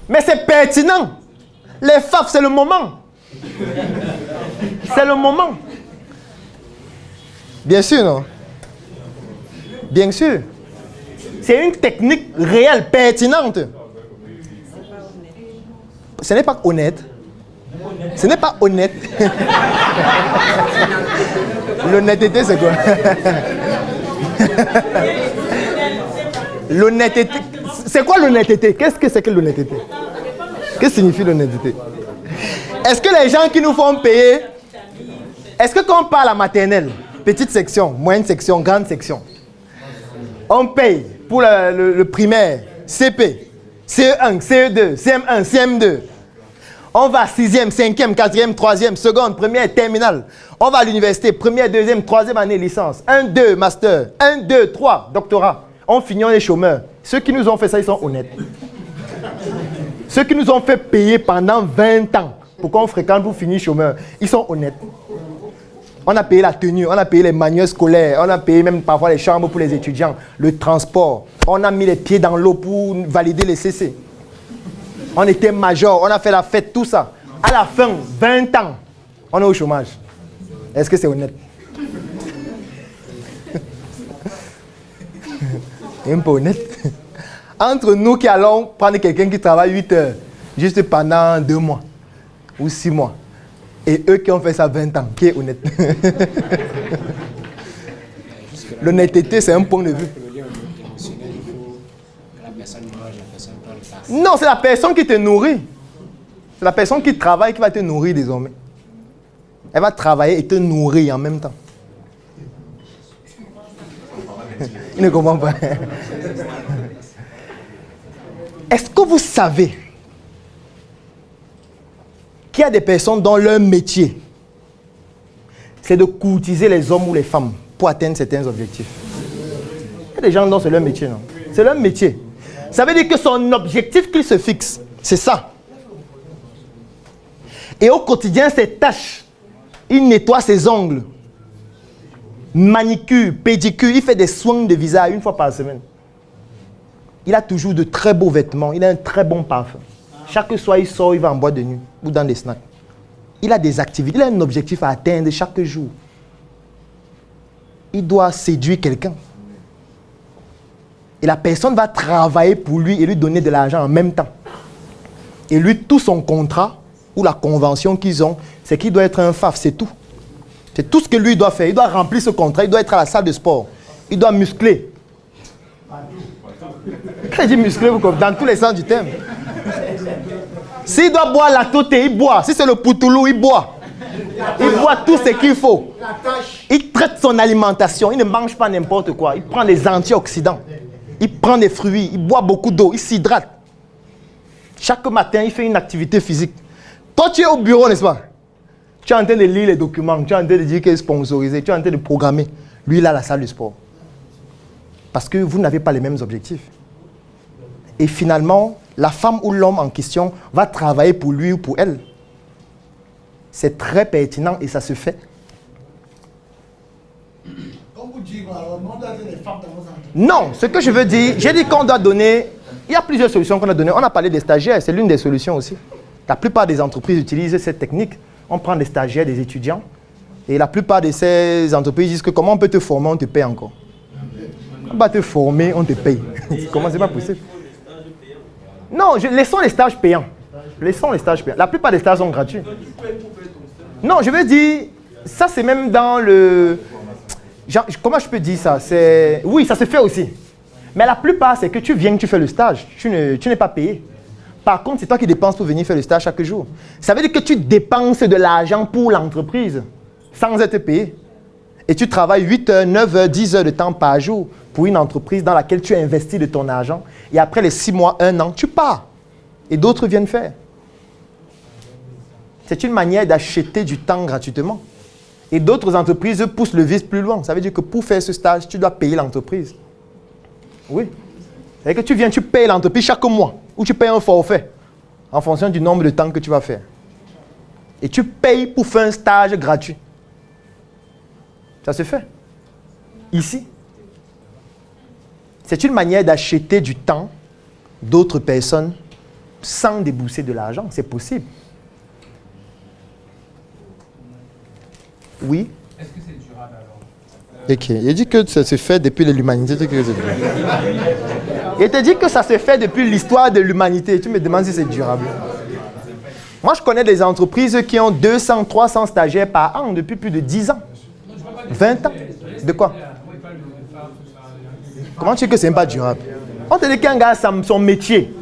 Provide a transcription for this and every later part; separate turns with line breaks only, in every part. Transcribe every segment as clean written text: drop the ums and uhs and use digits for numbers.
Mais c'est pertinent. Les FAF, c'est le moment. C'est le moment. Bien sûr, non? Bien sûr. C'est une technique réelle, pertinente. Ce n'est pas honnête. Ce n'est pas honnête. L'honnêteté, c'est quoi? L'honnêteté. C'est quoi l'honnêteté? Qu'est-ce que c'est que l'honnêteté? Qu'est-ce que signifie l'honnêteté? Est-ce que les gens qui nous font payer, est-ce que quand on parle à maternelle, petite section, moyenne section, grande section, on paye pour le primaire, CP, CE1, CE2, CM1, CM2. On va à 6e, 5e, 4e, 3e, seconde, première, terminale. On va à l'université, première, deuxième, troisième année, licence. 1, 2, master. 1, 2, 3, doctorat. On finit, on est chômeurs. Ceux qui nous ont fait ça, ils sont honnêtes. Ceux qui nous ont fait payer pendant 20 ans pour qu'on fréquente pour finir chômeur, ils sont honnêtes. On a payé la tenue, on a payé les manuels scolaires, on a payé même parfois les chambres pour les étudiants, le transport. On a mis les pieds dans l'eau pour valider les CC. On était major, on a fait la fête, tout ça. À la fin, 20 ans, on est au chômage. Est-ce que c'est honnête? Un peu honnête. Entre nous qui allons prendre quelqu'un qui travaille 8 heures, juste pendant 2 mois ou 6 mois, et eux qui ont fait ça 20 ans, qui est honnête? L'honnêteté, c'est un point de vue. Non, c'est la personne qui te nourrit. C'est la personne qui travaille qui va te nourrir désormais. Elle va travailler et te nourrir en même temps. Il ne comprend pas. Est-ce que vous savez qu'il y a des personnes dont leur métier, c'est de courtiser les hommes ou les femmes pour atteindre certains objectifs? Il y a des gens dont c'est leur métier, non? C'est leur métier. Ça veut dire que son objectif qu'il se fixe, c'est ça. Et au quotidien, ses tâches, il nettoie ses ongles, manicure, pédicure, il fait des soins de visage 1 fois par semaine. Il a toujours de très beaux vêtements, il a un très bon parfum. Chaque soir, il sort, il va en boîte de nuit ou dans des snacks. Il a des activités, il a un objectif à atteindre chaque jour. Il doit séduire quelqu'un. Et la personne va travailler pour lui et lui donner de l'argent en même temps. Et lui, tout son contrat ou la convention qu'ils ont, c'est qu'il doit être un FAF, c'est tout. C'est tout ce que lui doit faire. Il doit remplir ce contrat, il doit être à la salle de sport. Il doit muscler. Quand je dis muscler, dans tous les sens du terme. S'il doit boire la toté, il boit. Si c'est le poutoulou, il boit. Il boit tout ce qu'il faut. Il traite son alimentation. Il ne mange pas n'importe quoi. Il prend des antioxydants. Il prend des fruits. Il boit beaucoup d'eau. Il s'hydrate. Chaque matin, il fait une activité physique. Toi, tu es au bureau, n'est-ce pas? Tu es en train de lire les documents. Tu es en train de dire qu'il est sponsorisé. Tu es en train de programmer. Lui, il a la salle de sport. Parce que vous n'avez pas les mêmes objectifs. Et finalement, la femme ou l'homme en question va travailler pour lui ou pour elle. C'est très pertinent et ça se fait. Non, ce que je veux dire, j'ai dit qu'on doit donner, il y a plusieurs solutions qu'on a données. On a parlé des stagiaires, c'est l'une des solutions aussi. La plupart des entreprises utilisent cette technique. On prend des stagiaires, des étudiants, et la plupart de ces entreprises disent que comment on peut te former, on te paye encore. On va te former, on te paye. Comment c'est pas possible? Non, laissons les stages payants. Laissons les stages payants. La plupart des stages sont gratuits. Non, je veux dire, ça c'est même dans le... Comment je peux dire ça? Oui, ça se fait aussi. Mais la plupart, c'est que tu viens, tu fais le stage. Tu n'es pas payé. Par contre, c'est toi qui dépenses pour venir faire le stage chaque jour. Ça veut dire que tu dépenses de l'argent pour l'entreprise sans être payé. Et tu travailles 8 heures, 9 heures, 10 heures de temps par jour pour une entreprise dans laquelle tu investis de ton argent. Et après les 6 mois, 1 an, tu pars. Et d'autres viennent faire. C'est une manière d'acheter du temps gratuitement. Et d'autres entreprises poussent le vice plus loin. Ça veut dire que pour faire ce stage, tu dois payer l'entreprise. Oui. C'est-à-dire que tu viens, tu payes l'entreprise chaque mois. Ou tu payes un forfait en fonction du nombre de temps que tu vas faire. Et tu payes pour faire un stage gratuit. Ça se fait. Ici. C'est une manière d'acheter du temps d'autres personnes sans débourser de l'argent. C'est possible. Oui.
Est-ce que c'est durable alors?
Ok. Il dit que ça se fait depuis l'humanité. Il te dit que ça se fait depuis l'histoire de l'humanité. Tu me demandes si c'est durable. Moi, je connais des entreprises qui ont 200, 300 stagiaires par an depuis plus de 10 ans. 20 ans. De quoi? Comment tu dis que ce n'est pas durable? On te dit qu'un gars, son métier,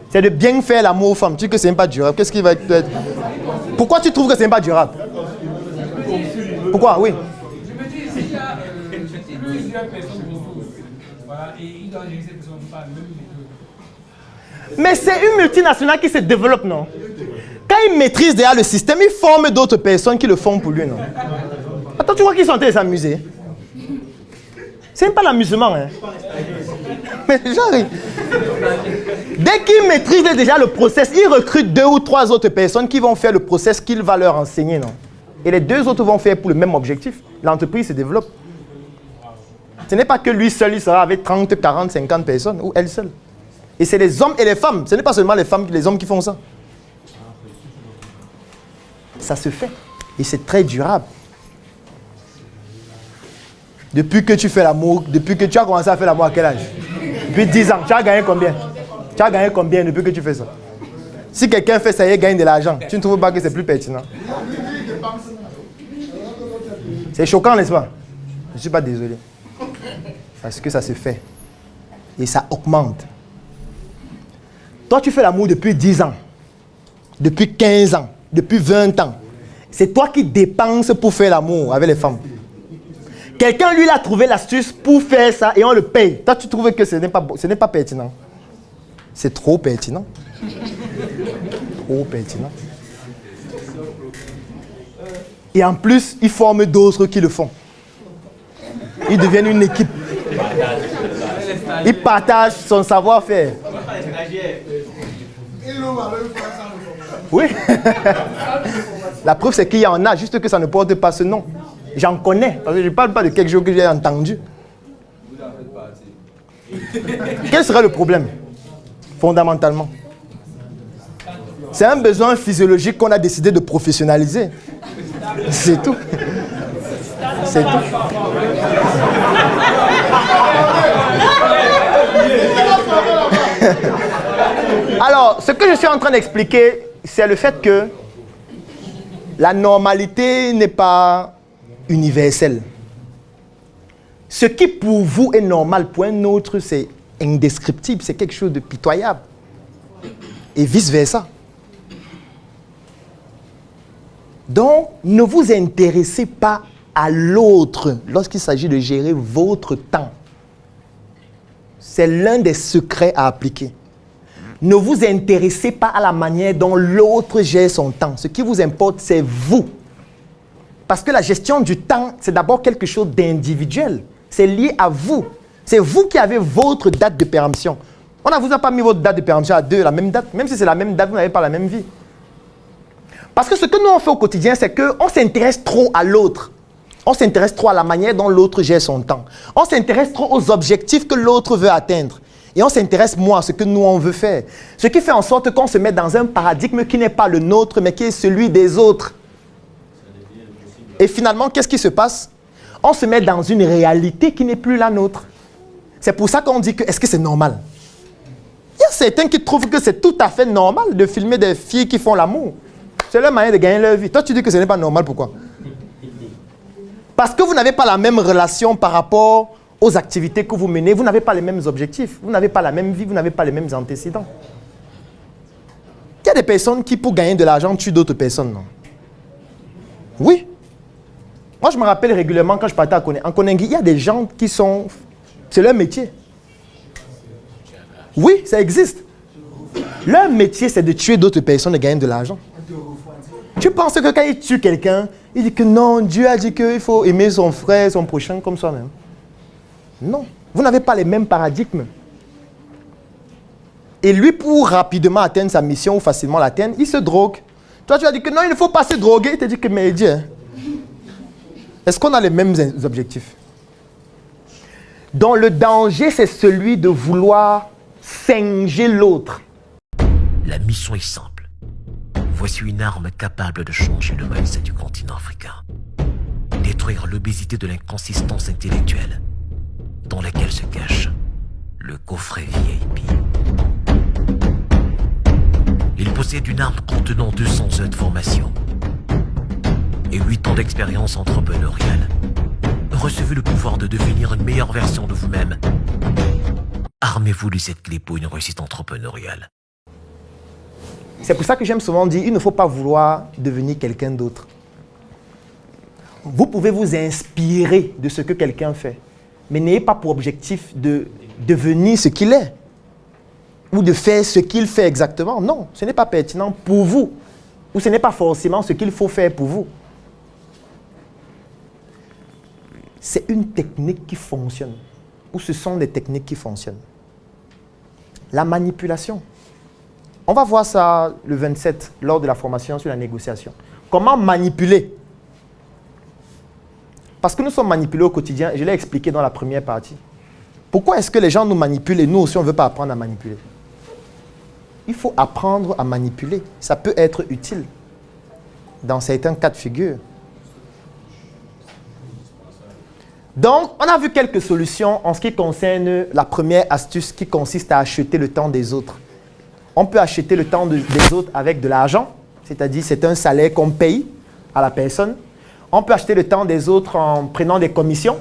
c'est de bien faire l'amour aux femmes. Tu dis que ce n'est pas durable. Qu'est-ce qui va être... Pourquoi tu trouves que ce n'est pas durable? Pourquoi? Oui.
Je me dis, s'il y a plusieurs personnes ressources, voilà, et il doit gérer ces personnes par le même méthode.
Mais c'est une multinationale qui se développe, non? Quand il maîtrise déjà le système, il forme d'autres personnes qui le font pour lui, non? Attends, tu vois qu'ils sont en train de s'amuser? C'est même pas l'amusement, hein? Mais genre, dès qu'il maîtrise déjà le process, il recrute 2 ou 3 autres personnes qui vont faire le process qu'il va leur enseigner, non? Et les 2 autres vont faire pour le même objectif. L'entreprise se développe. Ce n'est pas que lui seul, il sera avec 30, 40, 50 personnes, ou elle seule. Et c'est les hommes et les femmes. Ce n'est pas seulement les femmes, les hommes qui font ça. Ça se fait. Et c'est très durable. Depuis que tu fais l'amour, depuis que tu as commencé à faire l'amour à quel âge? Depuis 10 ans. Tu as gagné combien? Tu as gagné combien depuis que tu fais ça? Si quelqu'un fait ça et gagne de l'argent, tu ne trouves pas que c'est plus pertinent? C'est choquant, n'est-ce pas? Je ne suis pas désolé. Parce que ça se fait. Et ça augmente. Toi, tu fais l'amour depuis 10 ans. Depuis 15 ans. Depuis 20 ans. C'est toi qui dépenses pour faire l'amour avec les femmes. Quelqu'un, lui, a trouvé l'astuce pour faire ça et on le paye. Toi, tu trouves que ce n'est pas pertinent. C'est trop pertinent. Trop pertinent. Et en plus, ils forment d'autres qui le font. Ils deviennent une équipe. Ils partagent son savoir-faire. Oui. La preuve, c'est qu'il y en a, juste que ça ne porte pas ce nom. J'en connais, parce que je ne parle pas de quelque chose que j'ai entendu. Quel serait le problème, fondamentalement? C'est un besoin physiologique qu'on a décidé de professionnaliser. C'est tout. C'est tout. Alors, ce que je suis en train d'expliquer, c'est le fait que la normalité n'est pas universelle. Ce qui pour vous est normal, pour un autre, c'est indescriptible, c'est quelque chose de pitoyable. Et vice-versa. Donc, ne vous intéressez pas à l'autre lorsqu'il s'agit de gérer votre temps. C'est l'un des secrets à appliquer. Ne vous intéressez pas à la manière dont l'autre gère son temps. Ce qui vous importe, c'est vous. Parce que la gestion du temps, c'est d'abord quelque chose d'individuel. C'est lié à vous. C'est vous qui avez votre date de péremption. On ne vous a pas mis votre date de péremption à 2, la même date. Même si c'est la même date, vous n'avez pas la même vie. Parce que ce que nous on fait au quotidien, c'est qu'on s'intéresse trop à l'autre. On s'intéresse trop à la manière dont l'autre gère son temps. On s'intéresse trop aux objectifs que l'autre veut atteindre. Et on s'intéresse moins à ce que nous on veut faire. Ce qui fait en sorte qu'on se met dans un paradigme qui n'est pas le nôtre, mais qui est celui des autres. Et finalement, qu'est-ce qui se passe? On se met dans une réalité qui n'est plus la nôtre. C'est pour ça qu'on dit que, est-ce que c'est normal? Il y a certains qui trouvent que c'est tout à fait normal de filmer des filles qui font l'amour. C'est leur manière de gagner leur vie. Toi, tu dis que ce n'est pas normal, pourquoi? Parce que vous n'avez pas la même relation par rapport aux activités que vous menez. Vous n'avez pas les mêmes objectifs. Vous n'avez pas la même vie. Vous n'avez pas les mêmes antécédents. Il y a des personnes qui, pour gagner de l'argent, tuent d'autres personnes, non? Oui. Moi, je me rappelle régulièrement quand je partais à Koningui. En Koningui, il y a des gens qui sont... C'est leur métier. Oui, ça existe. Leur métier, c'est de tuer d'autres personnes et gagner de l'argent. Tu penses que quand il tue quelqu'un, il dit que non, Dieu a dit qu'il faut aimer son frère, son prochain comme soi-même. Non, vous n'avez pas les mêmes paradigmes. Et lui, pour rapidement atteindre sa mission ou facilement l'atteindre, il se drogue. Toi, tu as dit que non, il ne faut pas se droguer. Il te dit que, mais Dieu, est-ce qu'on a les mêmes objectifs? Donc le danger, c'est celui de vouloir singer l'autre.
La mission est simple. Voici une arme capable de changer le mindset du continent africain. Détruire l'obésité de l'inconsistance intellectuelle dans laquelle se cache le coffret VIP. Il possède une arme contenant 200 heures de formation et 8 ans d'expérience entrepreneuriale. Recevez le pouvoir de devenir une meilleure version de vous-même. Armez-vous de cette clé pour une réussite entrepreneuriale.
C'est pour ça que j'aime souvent dire, il ne faut pas vouloir devenir quelqu'un d'autre. Vous pouvez vous inspirer de ce que quelqu'un fait, mais n'ayez pas pour objectif de devenir ce qu'il est ou de faire ce qu'il fait exactement. Non, ce n'est pas pertinent pour vous ou ce n'est pas forcément ce qu'il faut faire pour vous. C'est une technique qui fonctionne ou ce sont des techniques qui fonctionnent. La manipulation. On va voir ça le 27 lors de la formation sur la négociation. Comment manipuler? Parce que nous sommes manipulés au quotidien, je l'ai expliqué dans la première partie. Pourquoi est-ce que les gens nous manipulent et nous aussi on ne veut pas apprendre à manipuler? Il faut apprendre à manipuler. Ça peut être utile dans certains cas de figure. Donc, on a vu quelques solutions en ce qui concerne la première astuce qui consiste à acheter le temps des autres. On peut acheter le temps des autres avec de l'argent, c'est-à-dire c'est un salaire qu'on paye à la personne. On peut acheter le temps des autres en prenant des commissions,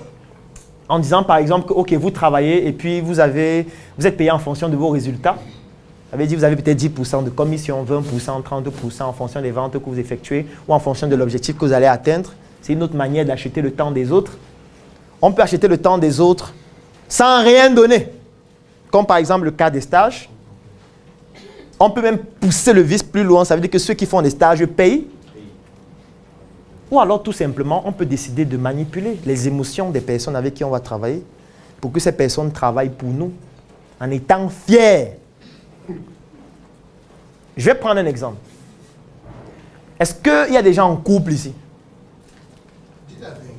en disant par exemple que ok, vous travaillez et puis vous êtes payé en fonction de vos résultats. Ça veut dire que vous avez peut-être 10% de commission, 20%, 30% en fonction des ventes que vous effectuez ou en fonction de l'objectif que vous allez atteindre. C'est une autre manière d'acheter le temps des autres. On peut acheter le temps des autres sans rien donner, comme par exemple le cas des stages. On peut même pousser le vice plus loin, ça veut dire que ceux qui font des stages payent. Ou alors tout simplement, on peut décider de manipuler les émotions des personnes avec qui on va travailler pour que ces personnes travaillent pour nous en étant fiers. Je vais prendre un exemple. Est-ce qu'il y a des gens en couple ici?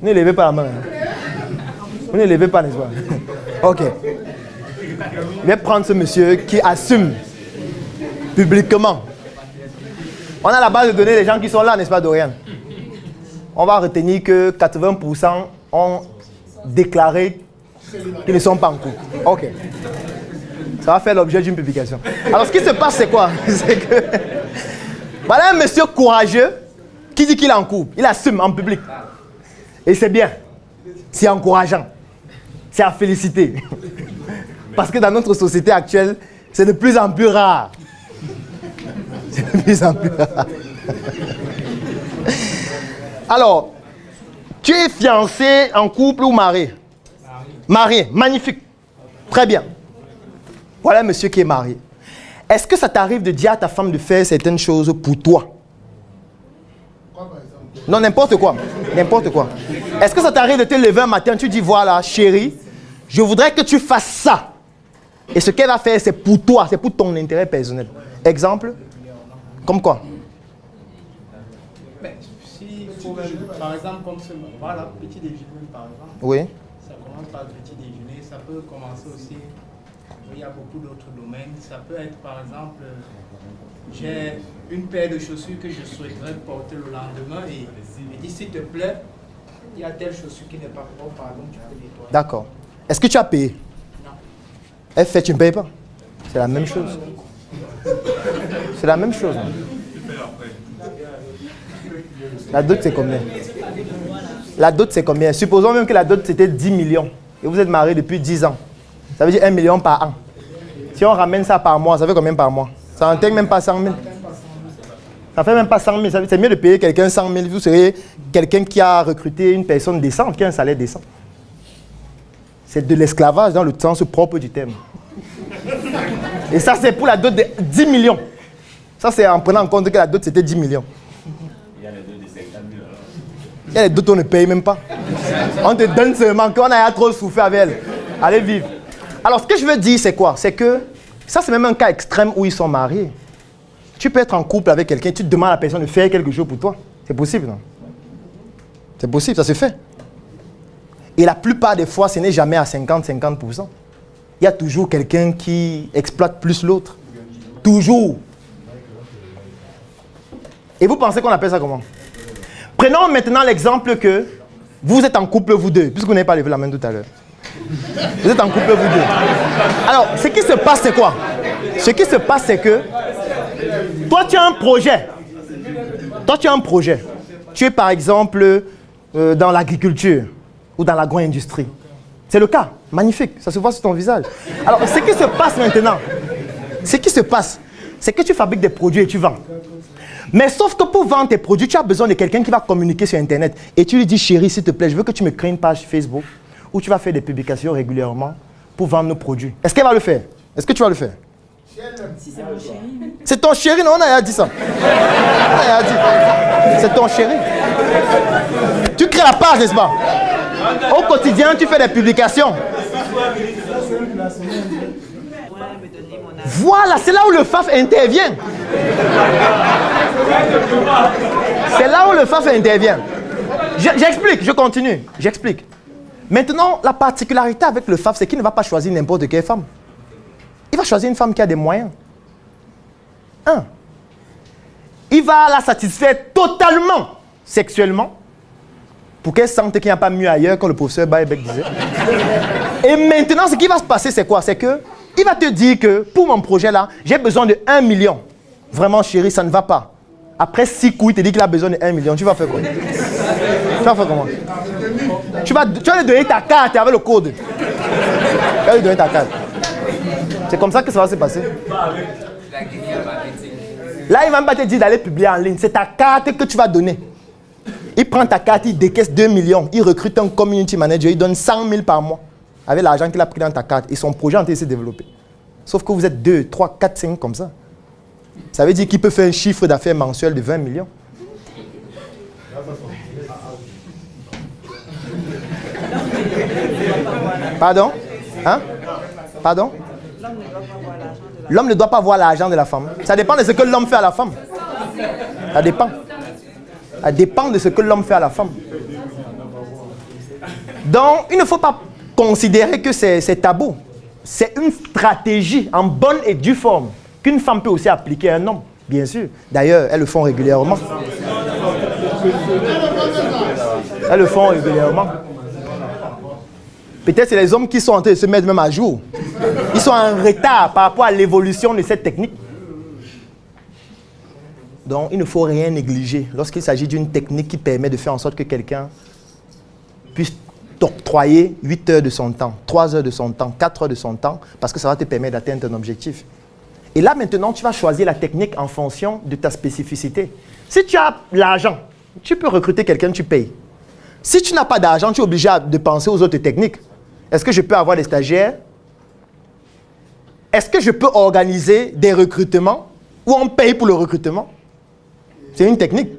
Ne levez pas la main. Vous ne levez pas, n'est-ce pas? Ok. Je vais prendre ce monsieur qui assume publiquement. On a la base de données des gens qui sont là, n'est-ce pas, Dorian? On va retenir que 80% ont déclaré qu'ils ne sont pas en couple. Ok. Ça va faire l'objet d'une publication. Alors, ce qui se passe, c'est quoi? C'est que voilà un monsieur courageux qui dit qu'il est en couple. Il assume en public. Et c'est bien. C'est encourageant. C'est à féliciter. Parce que dans notre société actuelle, c'est de plus en plus rare. C'est de plus en plus rare. Alors, tu es fiancé, en couple ou marié? Marié, magnifique. Très bien. Voilà un monsieur qui est marié. Est-ce que ça t'arrive de dire à ta femme de faire certaines choses pour toi? Non, n'importe quoi. N'importe quoi. Est-ce que ça t'arrive de te lever un matin, tu dis, voilà, chérie, je voudrais que tu fasses ça. Et ce qu'elle va faire, c'est pour toi, c'est pour ton intérêt personnel. Exemple? Comme quoi?
Par exemple, comme ce voilà, petit déjeuner, par exemple.
Oui.
Ça commence par le petit déjeuner. Ça peut commencer aussi. Il y a beaucoup d'autres domaines. Ça peut être, par exemple, j'ai une paire de chaussures que je souhaiterais porter le lendemain et je dis, s'il te plaît, il y a telle chaussure qui n'est pas propre, par exemple, tu peux nettoyer.
D'accord. Est-ce que tu as payé?
Non.
Elle fait, tu ne payes pas? C'est la même chose. C'est la même chose. La dot, c'est combien? La dot, c'est combien? Supposons même que la dot, c'était 10 millions. Et vous êtes mariés depuis 10 ans. Ça veut dire 1 million par an. Si on ramène ça par mois, ça fait combien par mois? Ça n'intègre même pas 100 000. Ça fait même pas 100 000. C'est mieux de payer quelqu'un 100 000. Vous serez quelqu'un qui a recruté une personne décente, qui a un salaire décent. C'est de l'esclavage dans le sens propre du terme. Et ça, c'est pour la dot de 10 millions. Ça, c'est en prenant en compte que la dot, c'était 10 millions. Il y a les dots de 50 000. Il y a les dots qu'on ne paye même pas. On te donne seulement qu'on a trop souffert avec elle. Allez vivre. Alors, ce que je veux dire, c'est quoi? C'est que ça, c'est même un cas extrême où ils sont mariés. Tu peux être en couple avec quelqu'un, tu te demandes à la personne de faire quelque chose pour toi. C'est possible, non? C'est possible, ça se fait. Et la plupart des fois, ce n'est jamais à 50-50%. il y a toujours quelqu'un qui exploite plus l'autre. Toujours. Et vous pensez qu'on appelle ça comment? Prenons maintenant l'exemple que vous êtes en couple, vous deux, puisque vous n'avez pas levé la main tout à l'heure. Vous êtes en couple, vous deux. Alors, ce qui se passe, c'est quoi? Ce qui se passe, c'est que toi, tu as un projet. Toi, tu as un projet. Tu es, par exemple, dans l'agriculture ou dans l'agro-industrie. C'est le cas. Magnifique. Ça se voit sur ton visage. Alors, ce qui se passe maintenant, c'est que tu fabriques des produits et tu vends. Mais sauf que pour vendre tes produits, tu as besoin de quelqu'un qui va communiquer sur Internet. Et tu lui dis, chérie, s'il te plaît, je veux que tu me crées une page Facebook où tu vas faire des publications régulièrement pour vendre nos produits. Est-ce qu'elle va le faire? Est-ce que tu vas le faire?
Si c'est mon chéri.
C'est ton chéri, non? On a dit ça. On a dit. C'est ton chéri. Tu crées la page, n'est-ce pas? Au quotidien, tu fais des publications. Voilà, c'est là où le FAF intervient. C'est là où le FAF intervient. J'explique, je continue. J'explique. Maintenant, la particularité avec le FAF, c'est qu'il ne va pas choisir n'importe quelle femme. Il va choisir une femme qui a des moyens. Il va la satisfaire totalement sexuellement pour qu'elle sente qu'il n'y a pas mieux ailleurs, comme le professeur Bayebeck disait. Et maintenant, ce qui va se passer, c'est quoi? C'est que il va te dire que pour mon projet là, j'ai besoin de 1 million. Vraiment, chérie, ça ne va pas. Après 6 coups, il te dit qu'il a besoin de 1 million. Tu vas faire quoi? Tu vas faire comment? Tu vas lui donner ta carte avec le code. Tu vas lui donner ta carte. C'est comme ça que ça va se passer. Là, il ne va même pas te dire d'aller publier en ligne. C'est ta carte que tu vas donner. Il prend ta carte, il décaisse 2 millions. Il recrute un community manager, il donne 100 000 par mois. Avec l'argent qu'il a pris dans ta carte. Et son projet est en train de se développer. Sauf que vous êtes 2, 3, 4, 5 comme ça. Ça veut dire qu'il peut faire un chiffre d'affaires mensuel de 20 millions. Pardon? Hein? Pardon? L'homme ne doit pas voir l'argent de la femme. Ça dépend de ce que l'homme fait à la femme. Ça dépend. Ça dépend de ce que l'homme fait à la femme. Donc, il ne faut pas considérer que c'est tabou. C'est une stratégie en bonne et due forme qu'une femme peut aussi appliquer à un homme, bien sûr. D'ailleurs, elles le font régulièrement. Elles le font régulièrement. Peut-être c'est les hommes qui sont en train de se mettre même à jour. Ils sont en retard par rapport à l'évolution de cette technique. Donc, il ne faut rien négliger lorsqu'il s'agit d'une technique qui permet de faire en sorte que quelqu'un puisse t'octroyer 8 heures de son temps, 3 heures de son temps, 4 heures de son temps, parce que ça va te permettre d'atteindre ton objectif. Et là, maintenant, tu vas choisir la technique en fonction de ta spécificité. Si tu as l'argent, tu peux recruter quelqu'un, tu payes. Si tu n'as pas d'argent, tu es obligé de penser aux autres techniques. Est-ce que je peux avoir des stagiaires? Est-ce que je peux organiser des recrutements où on paye pour le recrutement? C'est une technique.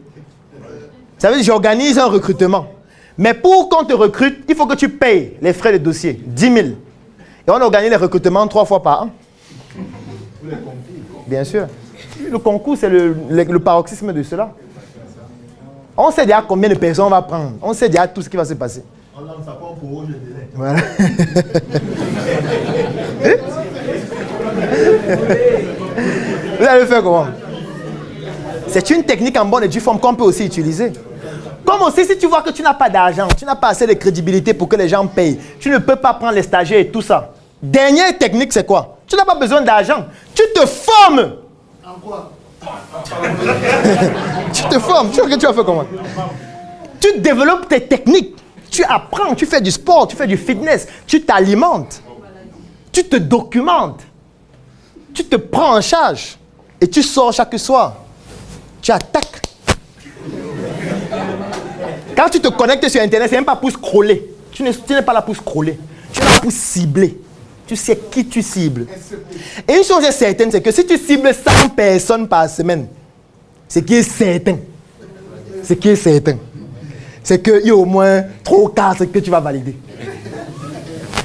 Ça veut dire que j'organise un recrutement. Mais pour qu'on te recrute, il faut que tu payes les frais de dossier, 10 000. Et on organise les recrutements 3 fois par an. Bien sûr. Le concours, c'est le paroxysme de cela. On sait déjà combien de personnes on va prendre. On sait déjà tout ce qui va se passer. On lance ça pas pour rouge et délai. Voilà. Vous allez faire comment? C'est une technique en bonne et due forme qu'on peut aussi utiliser. Comme aussi, si tu vois que tu n'as pas d'argent, tu n'as pas assez de crédibilité pour que les gens payent, tu ne peux pas prendre les stagiaires et tout ça. Dernière technique, c'est quoi? Tu n'as pas besoin d'argent. Tu te formes. En quoi? Tu te formes. Tu vas faire comment? Tu développes tes techniques. Tu apprends, tu fais du sport, tu fais du fitness, tu t'alimentes. Tu te documentes. Tu te prends en charge. Et tu sors chaque soir. Tu attaques. Quand tu te connectes sur Internet, c'est même pas pour scroller. Tu n'es pas là pour scroller. Tu es là pour cibler. Tu sais qui tu cibles. Et une chose est certaine, c'est que si tu cibles 100 personnes par semaine, ce qui est certain, c'est qu'il y a au moins 3 ou 4 que tu vas valider.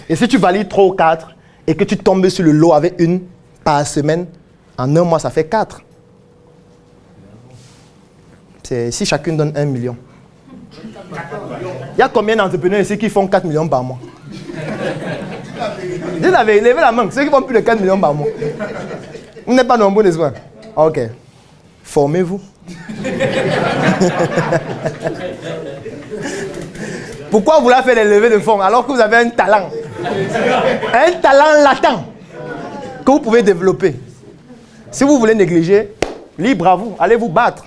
Et si tu valides 3 ou 4 et que tu tombes sur le lot avec une par semaine, en 1 mois, ça fait 4. Si chacune donne 1 million. Il y a combien d'entrepreneurs ici qui font 4 millions par mois? Dites la vérité, levez la main. Ceux qui font plus de 4 millions par mois. Vous n'êtes pas nombreux, n'est-ce pas? Ok. Formez-vous. Pourquoi vous la faites les levées de fonds alors que vous avez un talent? Un talent latent que vous pouvez développer. Si vous voulez négliger, libre à vous, allez vous battre.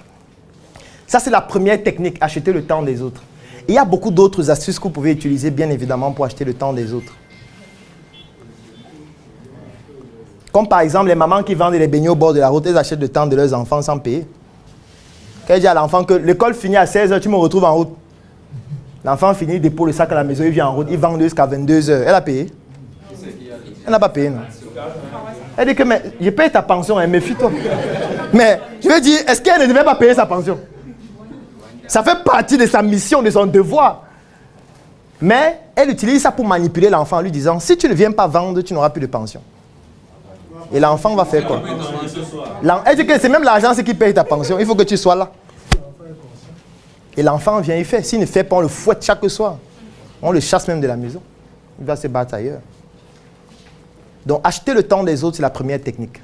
Ça, c'est la première technique, acheter le temps des autres. Il y a beaucoup d'autres astuces que vous pouvez utiliser, bien évidemment, pour acheter le temps des autres. Comme par exemple, les mamans qui vendent les beignets au bord de la route, elles achètent le temps de leurs enfants sans payer. Quand elle dit à l'enfant que l'école finit à 16h, tu me retrouves en route. L'enfant finit, il dépose le sac à la maison, il vient en route, il vend jusqu'à 22h. Elle a payé? Elle n'a pas payé, non. Elle dit que, mais je paye ta pension, hein, méfie-toi. Mais je veux dire, est-ce qu'elle ne devait pas payer sa pension? Ça fait partie de sa mission, de son devoir. Mais elle utilise ça pour manipuler l'enfant en lui disant, si tu ne viens pas vendre, tu n'auras plus de pension. Et l'enfant va faire quoi? Elle dit que c'est même l'agence qui paye ta pension, il faut que tu sois là. Et l'enfant vient, il fait. S'il ne fait pas, on le fouette chaque soir. On le chasse même de la maison. Il va se battre ailleurs. Donc, acheter le temps des autres, c'est la première technique.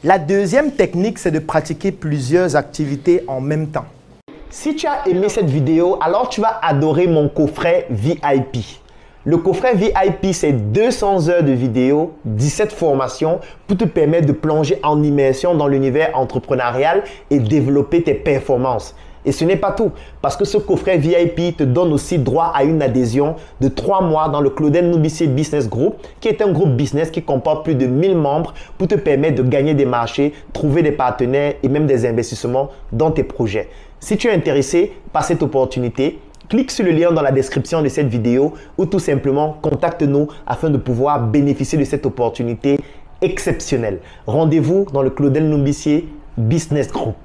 La deuxième technique, c'est de pratiquer plusieurs activités en même temps. Si tu as aimé cette vidéo, alors tu vas adorer mon coffret VIP. Le coffret VIP, c'est 200 heures de vidéos, 17 formations pour te permettre de plonger en immersion dans l'univers entrepreneurial et développer tes performances. Et ce n'est pas tout, parce que ce coffret VIP te donne aussi droit à une adhésion de 3 mois dans le Claudel Noubissier Business Group, qui est un groupe business qui comporte plus de 1000 membres pour te permettre de gagner des marchés, trouver des partenaires et même des investissements dans tes projets. Si tu es intéressé par cette opportunité, clique sur le lien dans la description de cette vidéo ou tout simplement contacte-nous afin de pouvoir bénéficier de cette opportunité exceptionnelle. Rendez-vous dans le Claudel Noubissier Business Group.